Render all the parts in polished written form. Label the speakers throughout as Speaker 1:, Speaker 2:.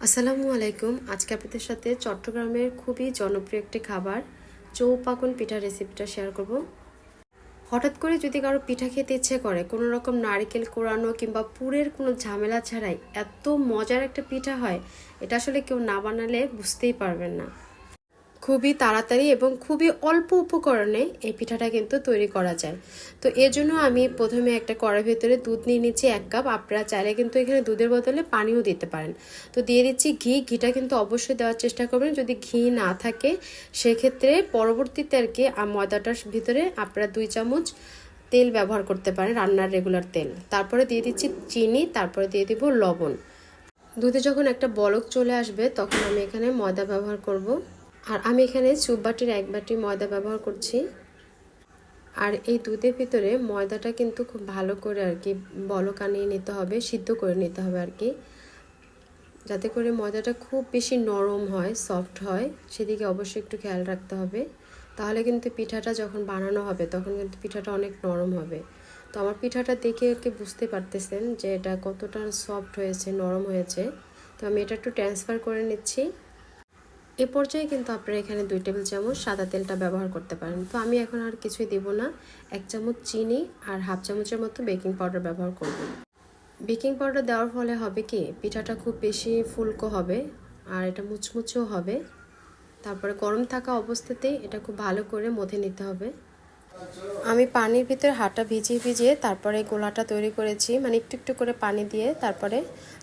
Speaker 1: আসসালামু আলাইকুম। আজকে আপনাদের সাথে চট্টগ্রামের খুবই জনপ্রিয় একটি খাবার চৌপাকন পিঠা রেসিপিটা শেয়ার করব। হঠাৎ করে যদি কারো পিঠা খেতে ইচ্ছে করে, কোনো রকম নারকেল কোরানো কিংবা পুরের কোনো ঝামেলা ছাড়াই এত মজার একটা পিঠা হয়, এটা আসলে কেউ না বানালে বুঝতেই পারবেন না। খুবই তাড়াতাড়ি এবং খুবই অল্প উপকরণে এই পিঠাটা কিন্তু তৈরি করা যায়। তো এর জন্য আমি প্রথমে একটা কড়াইয়ের ভেতরে দুধ নিয়ে নিচ্ছি 1 কাপ। আপনারা চাইলে কিন্তু এখানে দুধের বদলে পানিও দিতে পারেন। তো দিয়ে দিচ্ছি ঘিটা কিন্তু অবশ্যই দেওয়ার চেষ্টা করবেন। যদি ঘি না থাকে সেক্ষেত্রে পরবর্তীতে আর কি ময়দাটার ভিতরে আপনারা 2 চামচ তেল ব্যবহার করতে পারেন, রান্নার রেগুলার তেল। তারপরে দিয়ে দিচ্ছি চিনি, তারপরে দিয়ে দিব লবণ। দুধে যখন একটা বলক চলে আসবে তখন আমি এখানে ময়দা ব্যবহার করব। আর আমি এখানে স্যুপ বাটির 1 বাটি ময়দা ব্যবহার করছি। আর এই দুধের ভিতরে ময়দাটা কিন্তু খুব ভালো করে আর কি বলক আনিয়ে নিতে হবে, সিদ্ধ করে নিতে হবে আর কি, যাতে করে ময়দাটা খুব বেশি নরম হয়, সফট হয়, সেদিকে অবশ্যই একটু খেয়াল রাখতে হবে। তাহলে কিন্তু পিঠাটা যখন বানানো হবে তখন কিন্তু পিঠাটা অনেক নরম হবে। তো আমার পিঠাটা দেখে আর কি বুঝতে পারতেছেন যে এটা কতটা সফট হয়েছে, নরম হয়েছে। তো আমি এটা একটু ট্রান্সফার করে নিচ্ছি। এ পর্যায়ে কিন্তু আপনারা এখানে 2 টেবিল চামচ সাদা তেলটা ব্যবহার করতে পারেন। তো আমি এখন আর কিছুই দেব না, 1 চামচ চিনি আর হাফ চামচের মতো বেকিং পাউডার ব্যবহার করব। বেকিং পাউডার দেওয়ার ফলে হবে কি, পিঠাটা খুব বেশি ফুলকো হবে আর এটা মুচমুচেও হবে। তারপরে গরম থাকা অবস্থাতেই এটা খুব ভালো করে মথে নিতে হবে। আমি পানির ভিতরে হাতটা ভিজিয়ে ভিজিয়ে তারপরে গোলাটা তৈরি করেছি, মানে একটু একটু করে পানি দিয়ে, তারপরে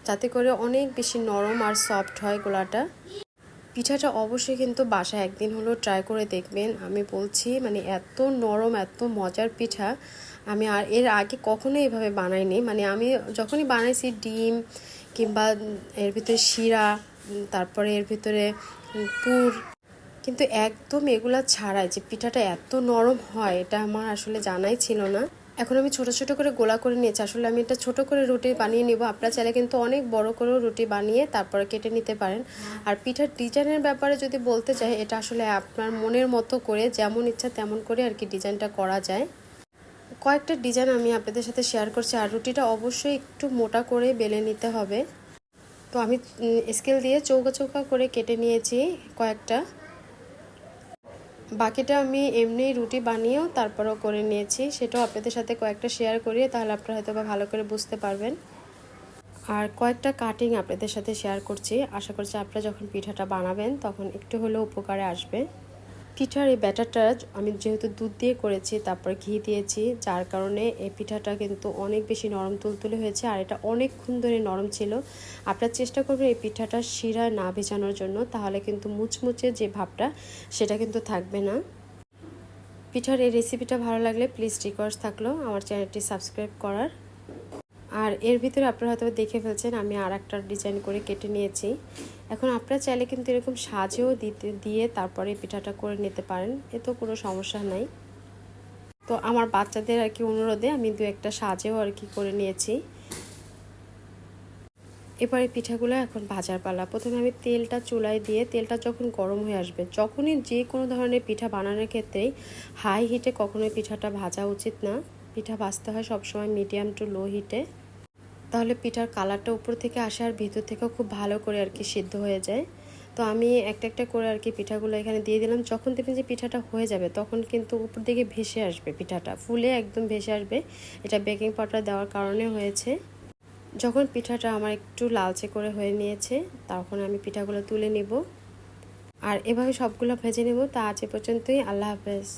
Speaker 1: যাতে করে অনেক বেশি নরম আর সফট হয় গোলাটা। পিঠাটা অবশ্যই কিন্তু বাসায় একদিন হলো ট্রাই করে দেখবেন। আমি বলছি মানে এত নরম, এত মজার পিঠা আমি আর এর আগে কখনোই এভাবে বানাইনি। মানে আমি যখনই বানাইছি ডিম কিংবা এর ভিতরে শিরা, তারপরে এর ভিতরে পুর, কিন্তু একদম এগুলা ছাড়াই যে পিঠাটা এত নরম হয় এটা আমার আসলে জানাই ছিল না। এখন আমি ছোট ছোট করে গোলা করে নিয়েছি। আসলে আমি এটা ছোট করে রুটি বানিয়ে নিব। আপনারা চাইলে কিন্তু অনেক বড় করেও রুটি বানিয়ে তারপরে কেটে নিতে পারেন। আর পিঠার ডিজাইনের ব্যাপারে যদি বলতে চাই, এটা আসলে আপনার মনের মতো করে যেমন ইচ্ছা তেমন করে আর কি ডিজাইনটা করা যায়। কয়েকটা ডিজাইন আমি আপনাদের সাথে শেয়ার করছি। আর রুটিটা অবশ্যই একটু মোটা করে বেলে নিতে হবে। তো আমি স্কেল দিয়ে চৌকা চৌকা করে কেটে নিয়েছি কয়েকটা। বাকিটা আমি এমনি রুটি বানিয়েও তারপরেও করে নিয়েছি, সেটাও আপনাদের সাথে কয়েকটা শেয়ার করি, তাহলে আপনারা হয়তো বা ভালো করে বুঝতে পারবেন। আর কয়েকটা কাটিং আপনাদের সাথে শেয়ার করছি, আশা করছি আপনারা যখন পিঠাটা বানাবেন তখন একটু হলেও উপকারে আসবে। পিঠার এই ব্যাটারটা আমি যেহেতু দুধ দিয়ে করেছি, তারপর ঘি দিয়েছি, যার কারণে এই পিঠাটা কিন্তু অনেক বেশি নরম তুলতুলে হয়েছে আর এটা অনেকক্ষণ ধরে নরম ছিল। আপনারা চেষ্টা করবেন এই পিঠাটা শিরায় না ভেজানোর জন্য, তাহলে কিন্তু মুচমুচে যে ভাবটা সেটা কিন্তু থাকবে না। পিঠার এই রেসিপিটা ভালো লাগলে প্লিজ রিকোয়েস্ট থাকলো আমার চ্যানেলটি সাবস্ক্রাইব করার। আর এর ভিতরে আপনারা হয়তো দেখে ফেলছেন আমি আর একটা ডিজাইন করে কেটে নিয়েছি। এখন আপনারা চাইলে কিন্তু এরকম সাজেও দিয়ে তারপরে পিঠাটা করে নিতে পারেন, এতেও কোনো সমস্যা নাই। তো আমার বাচ্চাদের আর কি অনুরোধে আমি 2-1টা সাজেও আর কি করে নিয়েছি। এবারে পিঠাগুলো এখন ভাজার পালা। প্রথমে আমি তেলটা চুলায় দিয়ে তেলটা যখন গরম হয়ে আসবে, যখনই যে কোনো ধরনের পিঠা বানানোর ক্ষেত্রেই হাই হিটে কখনোই পিঠাটা ভাজা উচিত না। পিঠা ভাজতে হয় সবসময় মিডিয়াম টু লো হিটে, তাহলে পিঠার কালারটা উপর থেকে আসে আর ভিতর থেকেও খুব ভালো করে আর কি সিদ্ধ হয়ে যায়। তো আমি একটা একটা করে আর কি পিঠাগুলো এখানে দিয়ে দিলাম। যখন দেখবেন যে পিঠাটা হয়ে যাবে তখন কিন্তু উপর দিকে ভেসে আসবে, পিঠাটা ফুলে একদম ভেসে আসবে। এটা বেকিং পাউডার দেওয়ার কারণে হয়েছে। যখন পিঠাটা আমার একটু লালচে করে হয়ে নিয়েছে তখন আমি পিঠাগুলো তুলে নিব আর এভাবে সবগুলো ভেজে নেব। তা আজ এ পর্যন্তই। আল্লাহ হাফেজ।